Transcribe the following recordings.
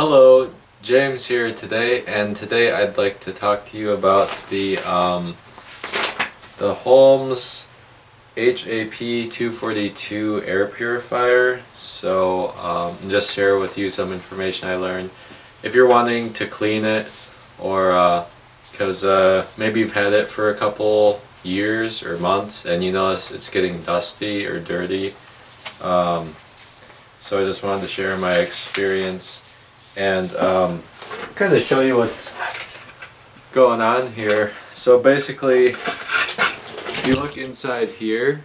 Hello, James here today, and today I'd like to talk to you about the Holmes HAP242 air purifier. So just share with you some information I learned. If you're wanting to clean it, or because maybe you've had it for a couple years or months and you notice it's getting dusty or dirty, so I just wanted to share my experience and kind of show you what's going on here. So basically, if you look inside here,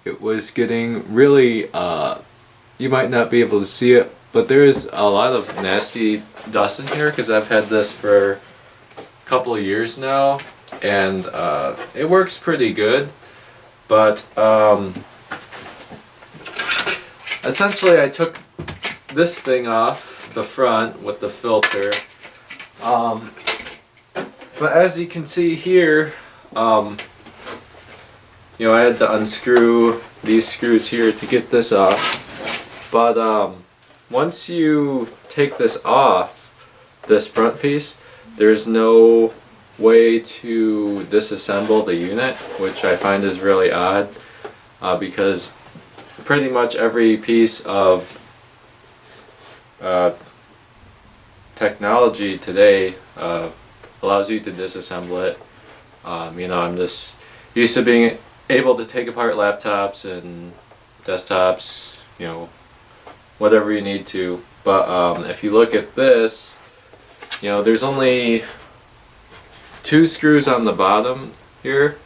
it was getting really, you might not be able to see it, but there is a lot of nasty dust in here because I've had this for a couple of years now, and it works pretty good, but essentially I took this thing off the front with the filter, but as you can see here, I had to unscrew these screws here to get this off, but once you take this off, this front piece, there's no way to disassemble the unit, which I find is really odd, because pretty much every piece of technology today allows you to disassemble it. I'm just used to being able to take apart laptops and desktops, whatever you need to. But if you look at this, there's only 2 screws on the bottom here,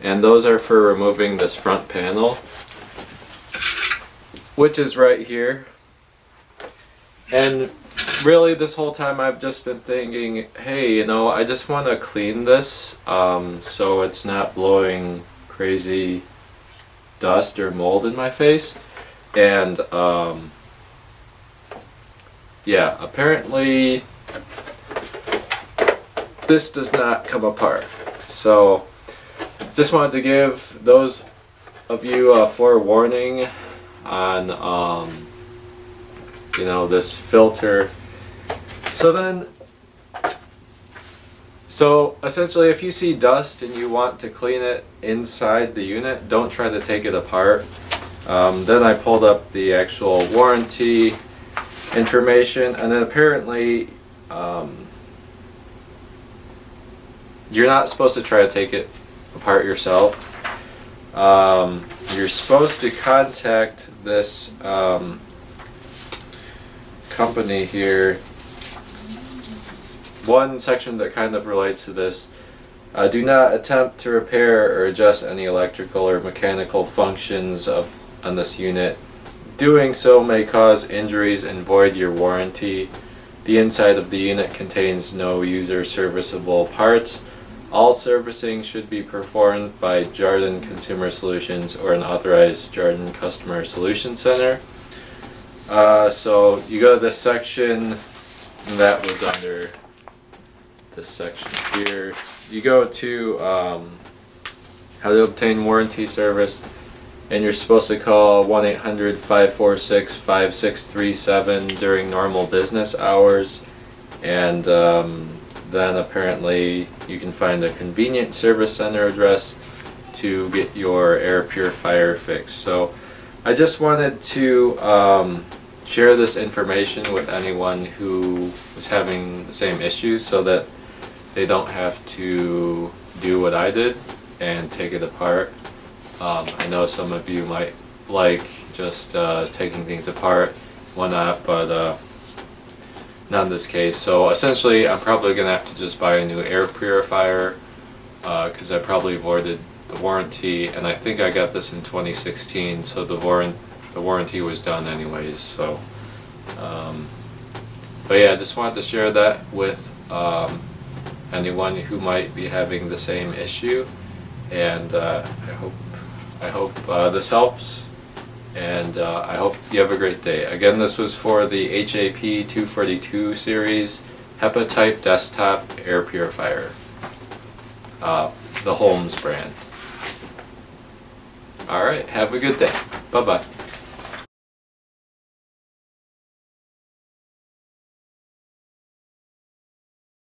and those are for removing this front panel, which is right here. And really, this whole time I've just been thinking, hey, I just want to clean this so it's not blowing crazy dust or mold in my face. And yeah, apparently this does not come apart. So just wanted to give those of you a forewarning on this filter. So essentially, if you see dust and you want to clean it inside the unit, don't try to take it apart. Then I pulled up the actual warranty information, and then apparently you're not supposed to try to take it apart yourself. You're supposed to contact this company here. One section that kind of relates to this: do not attempt to repair or adjust any electrical or mechanical functions on this unit. Doing so may cause injuries and void your warranty. The inside of the unit contains no user serviceable parts. All servicing should be performed by Jarden Consumer Solutions or an authorized Jarden Customer Solution Center. So you go to this section, and that was under this section here. You go to how to obtain warranty service, and you're supposed to call 1-800-546-5637 during normal business hours, and then apparently you can find a convenient service center address to get your air purifier fixed. So I just wanted to share this information with anyone who was having the same issues, so that they don't have to do what I did and take it apart. I know some of you might like just taking things apart, whatnot, but not in this case. So essentially, I'm probably going to have to just buy a new air purifier because I probably voided the warranty, and I think I got this in 2016, so the warranty was done anyways. So but yeah, I just wanted to share that with anyone who might be having the same issue, and I hope this helps, and I hope you have a great day. Again, this was for the HAP242 series Hepa type desktop air purifier, the Holmes brand. Alright, have a good day. Bye bye.